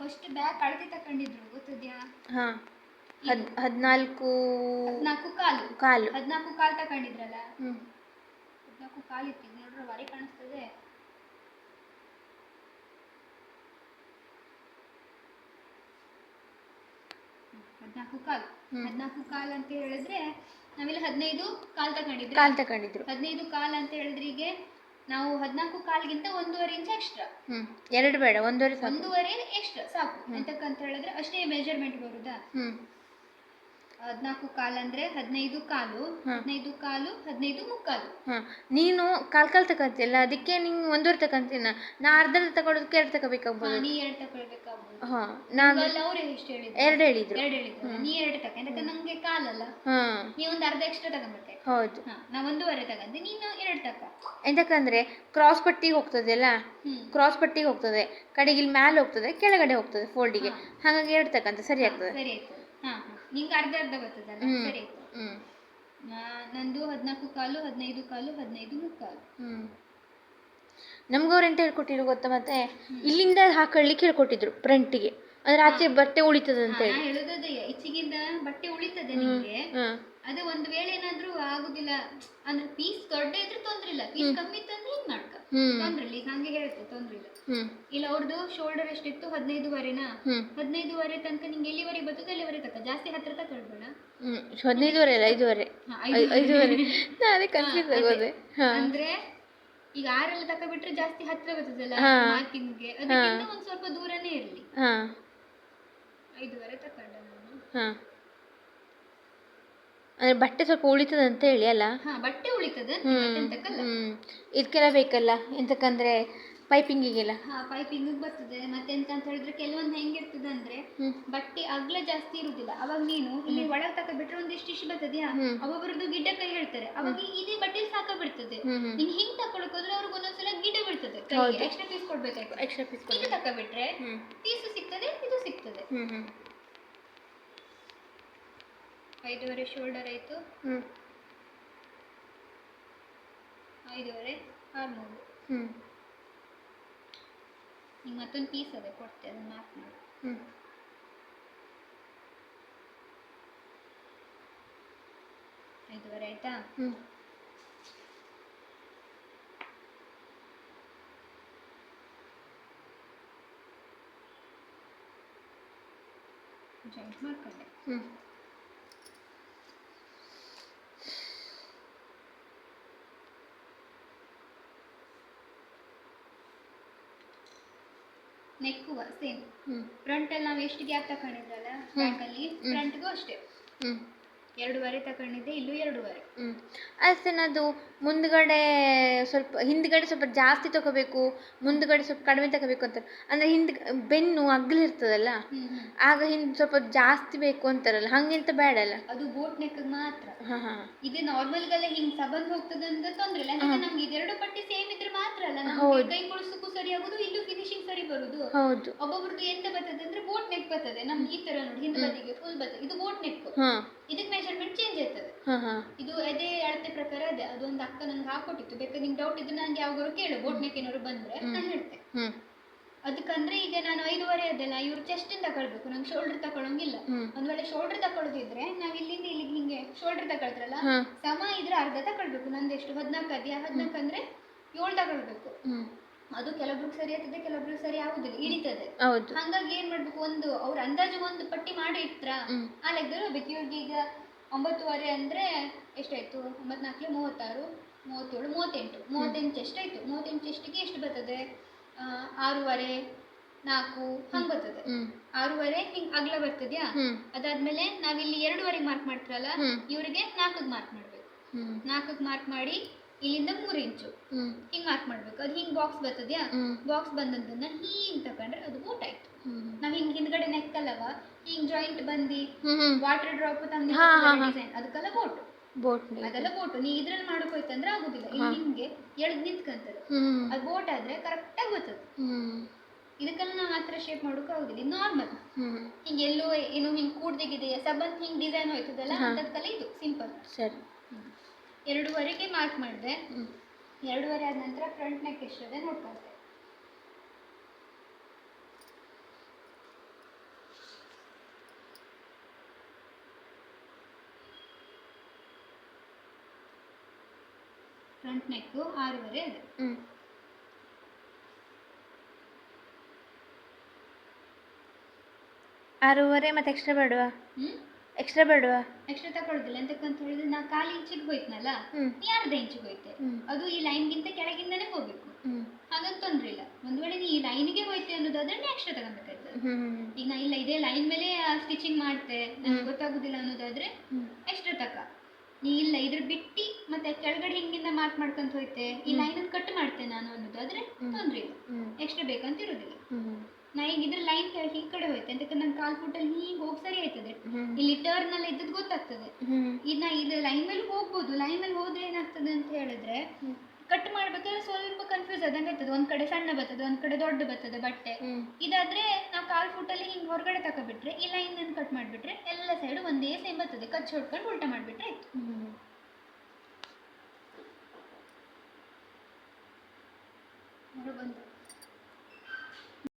First bag ಅಳತೆ ತಕೊಂಡಿದ್ರು ಗೊತ್ತಿದ್ಯಾ? ಹಾಂ 14 ಕಾಲು 14 ಕಾಲು ತಕೊಂಡಿದ್ರಲ್ಲ. 14 ಕಾಲು ಇತ್ತು ನೋಡ್ರೆ ವಾರಿ ಕಾಣಿಸ್ತದೆ. ಹದಿನಾಲ್ಕು ಕಾಲು ಅಂತ ಹೇಳಿದ್ರೆ ನಾವಿಲ್ಲಿ 15 ಕಾಲು ತಗೊಂಡಿದ್ರು. 15 ಕಾಲು ಅಂತ ಹೇಳಿದ್ರೆ ಈಗ ನಾವು 14 ಕಾಲ್ಗಿಂತ 1.5 ಇಂಚ್ ಎಕ್ಸ್ಟ್ರಾ. 2 ಬೇಡ, 1.5 ಎಕ್ಸ್ಟ್ರಾ ಸಾಕು. ಎಂತಕ್ಕಂತ ಹೇಳಿದ್ರೆ ಅಷ್ಟೇ ಮೆಜರ್ಮೆಂಟ್ ಬರುದಾ. 14 ಕಾಲು ಅಂದ್ರೆ 15 ಕಾಲು 15 ಮುಕ್ಕಾಲು. ನೀನು ಕಾಲ್ ತಗೊಂತಿಯಲ್ಲ, ಅದಕ್ಕೆ ನೀನು 1.5 ತಗೊಂತೀನ. ನಾ ಅರ್ಧ ತಗೊಳೋದಕ್ಕೆ 2 ತಗೋಬೇಕಾಗ್ಬೋದು. ನೀ 2 ತಗೊಳ್ಬೇಕಾಗ್ಬೋದು. ಅವ್ರು ಎಷ್ಟು ಹೇಳಿದ್ರು? 2 ಹೇಳಿದ್ರು. ನೀ 2 ತಗ. ಯಾಕಂದ್ರೆ ನಂಗೆ ಕಾಲಲ್ಲ, ನೀ ಒಂದು ಅರ್ಧ ಎಕ್ಸ್ಟ್ರಾ ತಗೊಂಡ್ಬಿಟ್ಟೆ. ಹೌದು, ನಾ 1.5 ತಗಂತೆ, ನೀನು 2 ತಗ. ಎಂತಕ್ಕಂದ್ರೆ ಕ್ರಾಸ್ ಪಟ್ಟಿಗೆ ಹೋಗ್ತದೆ ಅಲ್ಲ, ಕ್ರಾಸ್ ಪಟ್ಟಿಗೆ ಹೋಗ್ತದೆ, ಕಡೆಗೆ ಇಲ್ಲಿ ಮ್ಯಾಲೆ ಹೋಗ್ತದೆ, ಕೆಳಗಡೆ ಹೋಗ್ತದೆ ಫೋಲ್ಡಿಗೆ. ಹಾಗಾಗಿ 2 ತಕ್ಕಂತ ಸರಿ ಆಗ್ತದೆ. ಸರಿ ಆಯ್ತು. ನಿಂಗೆ ಅರ್ಧ ಬರ್ತದಲ್ಲ, ಸರಿ ಆಯ್ತು. ನಂದು 14 ಕಾಲು 15 ಕಾಲು 15 ಮುಕ್ಕಾಲು. ನಮ್ಗವ್ರು ಎಂತ ಹೇಳ್ಕೊಟ್ಟಿದ್ರು ಗೊತ್ತಾ? ಮತ್ತೆ ಇಲ್ಲಿಂದ ಹಾಕೊಳ್ಳಿಕ್ಕೆ ಹೇಳ್ಕೊಟ್ಟಿದ್ರು ಫ್ರಂಟಿಗೆ, ಅಂದ್ರೆ ಆಚೆ ಬಟ್ಟೆ ಉಳಿತದೆ ಅಂತ ಹೇಳಿ. ಹೇಳುದೇ ಈಚೆಗಿಂದ ಬಟ್ಟೆ ಉಳಿತದೆ ನಿಮ್ಗೆ. ಅದು ಒಂದು ವೇಳೆ ಏನಾದ್ರೂ ಆಗುದಿಲ್ಲ ಅಂದ್ರೆ ಪೀಸ್ ದೊಡ್ಡ ಇದ್ರೆ ತೊಂದ್ರೆ ಇಲ್ಲ, ಪೀಸ್ ಕಮ್ಮಿ ಇತ್ತು ಅಂದ್ರೆ ಹಿಂಗ್ ಮಾಡ್ಕ ತೊಂದ್ರೆ ಇಲ್ಲ. ಈಗ ಹಂಗೆ ಹೇಳುತ್ತೆ, ತೊಂದ್ರೆ ಇಲ್ಲ. ಇಲ್ಲ ಅವ್ರದ್ದು ಶೋಲ್ಡರ್ ಎಷ್ಟಿತ್ತು? 15.5ನಾ? 15.5 ತನಕ ನಿಂಗೆ ಎಲ್ಲಿವರೆಗೆ ಬರ್ತದೆ ಅಲ್ಲಿವರೆಗೆ ತಕ, ಜಾಸ್ತಿ ಹತ್ರ ತಕೊಳ್ಬೇಡ. 15.5 ಅಲ್ಲ 5.5 ಅದೇ ಕನ್ಫ್ಯೂಸ್ ಆಗೋದೆ. ಅಂದ್ರೆ ಈಗ 6 ತಕೊಬಿಟ್ರೆ ಜಾಸ್ತಿ ಹತ್ರ ಬರ್ತದಲ್ಲ ಮಾರ್ಕಿಂಗ್ಗೆ, ಅದಕ್ಕಿಂತ ಒಂದ್ ಸ್ವಲ್ಪ ದೂರನೇ ಇರ್ಲಿ. 5.5 ತಕೊಂಡ ನಾನು. ಅಂದ್ರೆ ಬಟ್ಟೆ ಸ್ವಲ್ಪ ಉಳಿತದ ಅಂತ ಹೇಳಿ ಅಲ್ಲ? ಬಟ್ಟೆ ಉಳಿತದ. ಇದಕ್ಕೆಲ್ಲ ಬೇಕಲ್ಲ, ಎಂತಕ್ಕಂದ್ರೆ ಪೈಪಿಂಗಿಗೆಲ್ಲ. ಪೈಪಿಂಗ್ ಬರ್ತದೆ. ಮತ್ತೆ ಎಂತ ಅಂತ ಹೇಳಿದ್ರೆ ಕೆಲವೊಂದು ಹೆಂಗಿರ್ತದೆ ಅಂದ್ರೆ ಬಟ್ಟೆ ಅಗ್ಲ ಜಾಸ್ತಿ ಇರುದಿಲ್ಲ. ಅವಾಗ ನೀನು ಇಲ್ಲಿ ಒಳಗೆ ತಕೊಬಿಟ್ರೆ ಒಂದಿಷ್ಟು ಇಷ್ಟು ಬರ್ತದ್ಯಾ, ಒಬ್ಬೊಬ್ರದ್ದು ಗಿಡ್ಡ ಕೈ ಹೇಳ್ತಾರೆ, ಅವಾಗ ಇದೇ ಬಟ್ಟೆ ಸಾಕ ಬಿಡ್ತದೆ. ನೀನ್ ಹಿಂಗ್ ತಕೊಳಕ್ ಹೋದ್ರೆ ಅವ್ರಿಗೆ ಒಂದೊಂದ್ಸಲ ಗಿಡ್ಡ ಬಿಡ್ತದೆ, ಎಕ್ಸ್ಟ್ರಾ ಪೀಸ್ ಕೊಡ್ಬೇಕಾಯ್ತು. ಎಕ್ಸ್ಟ್ರಾ ಪೀಸ್ ಇದು ತಕೊಬಿಟ್ರೆ ಪೀಸು ಸಿಗ್ತದೆ, ಇದು ಸಿಗ್ತದೆ. 5.5 ಶೋಲ್ಡರ್ ಆಯ್ತು, 5.5 ಆರ್ಮೋಲ್. ಈಗ ಮತ್ತೊಂದು ಪೀಸ್ ಅದೇ ಕೊಡ್ತೆ, ಅದನ್ನ ಮಾರ್ಕ್ ಮಾಡಿ. 5.5 ಆಯ್ತಾ? ಜಾಯಿಂಟ್ ಮಾಡ್ಕೊಂಡೆ. ನೆಕ್ಕು ಸೇಮ್. ಫ್ರಂಟ್ ಅಲ್ಲಿ ನಾವು ಎಷ್ಟು ಗ್ಯಾಪ್ ತಕೊಂಡಿದ್ರಲ್ಲ ಬ್ಯಾಕ್ ಅಲ್ಲಿ, ಫ್ರಂಟ್ಗೂ ಅಷ್ಟೇ 2.5 ತಕೊಂಡಿದ್ದೆ, ಇಲ್ಲೂ 2.5. ಅಷ್ಟೇ. ಅದು ಮುಂದ್ಗಡೆ ಸ್ವಲ್ಪ, ಹಿಂದ್ಗಡೆ ಸ್ವಲ್ಪ ಜಾಸ್ತಿ ತಗೋಬೇಕು, ಮುಂದ್ಗಡೆ ಸ್ವಲ್ಪ ಕಡಿಮೆ ತಗೋಬೇಕು ಅಂತ. ಅಂದ್ರೆ ಬೆನ್ನು ಅಗ್ಲಿ ಇರ್ತದಲ್ಲ, ಆಗ ಹಿಂದ್ ಸ್ವಲ್ಪ ಜಾಸ್ತಿ ಬೇಕು ಅಂತಾರಲ್ಲ, ಹಂಗೆಂತ ಬೇಡಲ್ಲ. ಅದು ಬೋಟ್ ನೆಕ್ ಮಾತ್ರ. ಇದು ನಾರ್ಮಲ್ಗೆಲ್ಲ ಹಿಂಗ್ ಸಬಂದ್ ಹೋಗ್ತದೆ ಅಂದ್ರೆ ತೊಂದ್ರೆ ಇಲ್ಲ. ನಮ್ಗೆ ಇದೆರಡು ಪಟ್ಟಿ ಸೇಮ್ ಇದ್ರೆ ಮಾತ್ರ ಅಲ್ಲ ನಮ್ಗೆ ಕೈ ಕೊಳಿಸಕ್ಕೂ ಸರಿ ಆಗುದು, ಇಲ್ಲೂ ಫಿನಿಶಿಂಗ್ ಸರಿ ಬರುದು. ಒಬ್ಬೊಬ್ರದ್ದು ಎಂತ ಬರ್ತದೆ ಅಂದ್ರೆ ಬೋಟ್ ನೆಕ್ ಬರ್ತದೆ, ನಮ್ಗೆ ಈ ತರ ನೋಡಿ ಹಿಂದ್ ಬದಿಗೆ ಫುಲ್ ಬರ್ತದೆ, ಇದು ಬೋಟ್ ನೆಕ್. ಇದಕ್ಕೆ ಮೆಜರ್ಮೆಂಟ್ ಚೇಂಜ್ ಆಗ್ತದೆ. ಇದು ಅದೇ ಅಳತೆ ಪ್ರಕಾರ ಅದೇ. ಅದೊಂದು ಅಕ್ಕ ನಂಗೆ ಹಾಕೊಟ್ಟಿತ್ತು, ಬೇಕಾದ್ರೆ ನಿಂಗೆ ಡೌಟ್ ಇದ್ರೆ ನಂಗೆ ಯಾವಾಗಾರು ಕೇಳು, ಬೋಟ್ ನೆಕ್ ಏನಾದ್ರು ಬಂದ್ರೆ ನಾನು ಹೇಳ್ತೆ. ಅದಕ್ಕಂದ್ರೆ ಈಗ ನಾನು 5.5 ಅದಲ್ಲ, ಇವ್ರು ಚೆಸ್ಟ್ ತಗೊಳ್ಬೇಕು, ನಂಗೆ ಶೋಲ್ಡರ್ ತಗೊಳಂಗಿಲ್ಲ. ಒಂದ್ ವೇಳೆ ಶೋಲ್ಡರ್ ತಗೊಳ್ಳೋದಿದ್ರೆ ನಾವ್ ಇಲ್ಲಿಂದ ಇಲ್ಲಿಗೆ ಹಿಂಗೆ ಶೋಲ್ಡರ್ ತಗೊಳ್ತಾರಲ್ಲ, ಸಮ ಇದ್ರೆ ಅರ್ಧ ತಗೊಳ್ಬೇಕು. ನಂದೆಷ್ಟು 14 ಅದ್ಯಾ, 14 ಅಂದ್ರೆ 7 ತಗೊಳ್ಬೇಕು. ಅದು ಕೆಲವೊಬ್ರಿಗೆ ಸರಿ ಆಗ್ತದೆ, ಕೆಲವೊಬ್ರಿಗೆ ಸರಿ ಆಗುದಿಲ್ಲ, ಇಳಿತದೆ. ಹಂಗಾಗಿ ಏನ್ ಮಾಡ್ಬೇಕು, ಒಂದು ಅವ್ರ ಅಂದಾಜು ಒಂದು ಪಟ್ಟಿ ಮಾಡಿ ಇಟ್ರ ಆ ಲೆಕ್ಕದಲ್ಲಿ ಹೋಗ್ಬೇಕು. ಇವ್ರಿಗೆ ಈಗ 9.5 ಅಂದ್ರೆ ಎಷ್ಟಾಯ್ತು? 9 4 36 37 38 ಚೆಸ್ಟ್ ಆಯ್ತು. 38 ಚೆಸ್ಟ್ಗೆ ಎಷ್ಟು ಬರ್ತದೆ? 6.5 4 ಹಂಗ್ ಬರ್ತದೆ. 6.5 ಹಿಂಗ್ ಅಗ್ಲ ಬರ್ತದ್ಯಾ. ಅದಾದ್ಮೇಲೆ ನಾವಿಲ್ಲಿ 2.5 ಮಾರ್ಕ್ ಮಾಡ್ತಿರಲ್ಲ, ಇವ್ರಿಗೆ 4 ಮಾರ್ಕ್ ಮಾಡ್ಬೇಕು. 4 ಮಾರ್ಕ್ ಮಾಡಿ ಇಲ್ಲಿಂದ 3 ಇಂಚು ಹಿಂಗ್ ಮಾರ್ಕ್ ಮಾಡ್ಬೇಕು. ಅದು ಹಿಂಗ್ ಬಾಕ್ಸ್ ಬರ್ತದ್ಯಾ, ಬಾಕ್ಸ್ ಬಂದದ್ದನ್ನ ಹಿಂಗ್ ತಕೊಂಡ್ರೆ ಅದು ಬೋಟ್ ಆಯ್ತು. ನಾವ್ ಹಿಂಗ್ ಹಿಂದ್ಗಡೆ ನೆಕ್ ಅಲ್ಲವ, ಹಿಂಗ್ ಜಾಯಿಂಟ್ ಬಂದಿ ವಾಟರ್ ಡ್ರಾಪ್ ತಂದಿ ಡಿಸೈನ್, ಅದಕ್ಕೆಲ್ಲ ಬೋಟ್. ಅದೆಲ್ಲ ಬೋಟ್. ನೀ ಇದ್ರಲ್ಲಿ ಮಾಡ್ಕೋಯ್ತಂದ್ರೆ ಆಗುದಿಲ್ಲ, ಇಲ್ಲಿ ಹಿಂಗೆ ಎಳ್ದ್ ನಿಂತ್ಕಂತದೆ. ಅದು ಬೋಟ್ ಆದ್ರೆ ಕರೆಕ್ಟ್ ಆಗಿ ಬರ್ತದೆ. ಇದಕ್ಕೆಲ್ಲ ನಾವು ಆತರ ಶೇಪ್ ಮಾಡೋಕೆ ಆಗುದಿಲ್ಲ. ಇದು ನಾರ್ಮಲ್ ಹಿಂಗೆ ಎಲ್ಲೋ ಏನೋ ಹಿಂಗ್ ಕೂಡ್ದಿಗಿದೆಯಾ ಸಬಂತ್ ಹಿಂಗ್ ಡಿಸೈನ್ ಹೋಯ್ತದಲ್ಲ, ಅಂತದ್ಕಲ್ಲ ಇದು ಸಿಂಪಲ್. ಸರಿ, 2.5ಗೆ ಮಾರ್ಕ್ ಮಾಡಿದೆ. 2.5 ಆದ ನಂತರ ಫ್ರಂಟ್ ನೆಕ್ ಎಷ್ಟಿದೆ ನೋಡ್ಕೊಳ್ತೆ. ಫ್ರಂಟ್ ನೆಕ್ 6.5 ಇದೆ. 6.5 ಮತ್ತೆ ಎಕ್ಸ್ಟ್ರಾ ಬೇಡವಾ? ಎಕ್ಸ್ಟ್ರಾ ಬೇಡವಾ? ಎಕ್ಸ್ಟ್ರಾ ತಗೊಳ್ಳೋದಿಲ್ಲ. ಎಂತಕ್ಕಂತ ಹೇಳಿದ್ರೆ ನಾ 1/4 ಇಂಚಿಗೆ ಹೋಯ್ತನಲ್ಲ, ನೀ ಅರ್ಧ ಇಂಚಿಗೆ ಹೋಯ್ತೆ, ಅದು ಈ ಲೈನ್ಗಿಂತ ಕೆಳಗಿಂದನೇ ಹೋಗ್ಬೇಕು. ಹಾಗಂತ ತೊಂದ್ರೆ ಇಲ್ಲ. ಒಂದ್ ವೇಳೆ ನೀ ಈ ಲೈನ್ಗೆ ಹೋಯ್ತೆ ಅನ್ನೋದಾದ್ರೆ ನೀ ಎಕ್ಸ್ಟ್ರಾ ತಗೊಬೇಕಾಯ್ತದೆ. ಈಗ ನಾ ಇಲ್ಲ ಇದೇ ಲೈನ್ ಮೇಲೆ ಸ್ಟಿಚಿಂಗ್ ಮಾಡ್ತೆ, ನನಗೆ ಗೊತ್ತಾಗುದಿಲ್ಲ ಅನ್ನೋದಾದ್ರೆ ಎಕ್ಸ್ಟ್ರಾ ತಕ. ನೀ ಇಲ್ಲ ಇದ್ರ ಬಿಟ್ಟಿ ಮತ್ತೆ ಕೆಳಗಡೆ ಹಿಂಗಿಂದ ಮಾರ್ಕ್ ಮಾಡ್ಕೊಂತ ಹೋಯ್ತೆ, ಈ ಲೈನ್ ಅನ್ನು ಕಟ್ ಮಾಡ್ತೆ ನಾನು ಅನ್ನೋದಾದ್ರೆ ತೊಂದ್ರೆ ಇಲ್ಲ, ಎಕ್ಸ್ಟ್ರಾ ಬೇಕಂತ ಇರೋದಿಲ್ಲ. ನಾ ಈಗ ಇದ್ರ ಲೈನ್ ಈ ಕಡೆ ಹೋಯ್ತೆ ಅಂತ ನನ್ನ 1/4 ಫುಟಲ್ಲಿ ಹೀಗೆ ಹೋಗಿ ಸರಿ ಆಯ್ತದೆ, ಇಲ್ಲಿ ಟರ್ನ್ ಎಲ್ಲ ಇದ್ದದ್ದು ಗೊತ್ತಾಗ್ತದೆ. ಇನ್ನ ಇದು ಲೈನ್ ಮೇಲೆ ಹೋಗ್ಬೋದು. ಲೈನ್ ಮೇಲೆ ಹೋದ್ರೆ ಏನಾಗ್ತದೆ ಅಂತ ಹೇಳಿದ್ರೆ ಕಟ್ ಮಾಡ್ಬೇಕಾದ್ರೆ ಸ್ವಲ್ಪ ಕನ್ಫ್ಯೂಸ್ ಆದಂಗೆ ಆಗ್ತದೆ. ಒಂದ್ ಕಡೆ ಸಣ್ಣ ಬರ್ತದೆ, ಒಂದ್ ಕಡೆ ದೊಡ್ಡ ಬರ್ತದೆ ಬಟ್ಟೆ. ಇದಾದ್ರೆ ನಾವು 1/4 ಫುಟಲ್ಲಿ ಹಿಂಗೆ ಹೊರಗಡೆ ತಕೊಬಿಟ್ರೆ, ಈ ಲೈನ್ ಅನ್ನು ಕಟ್ ಮಾಡಿಬಿಟ್ರೆ ಎಲ್ಲ ಸೈಡ್ ಒಂದೇ ಸೇಮ್ ಬರ್ತದೆ. ಕಚ್ಚಿ ಹೊಡ್ಕೊಂಡು ಉಲ್ಟಾ ಮಾಡಿಬಿಟ್ರೆ ಆಯ್ತು. ಬಂತು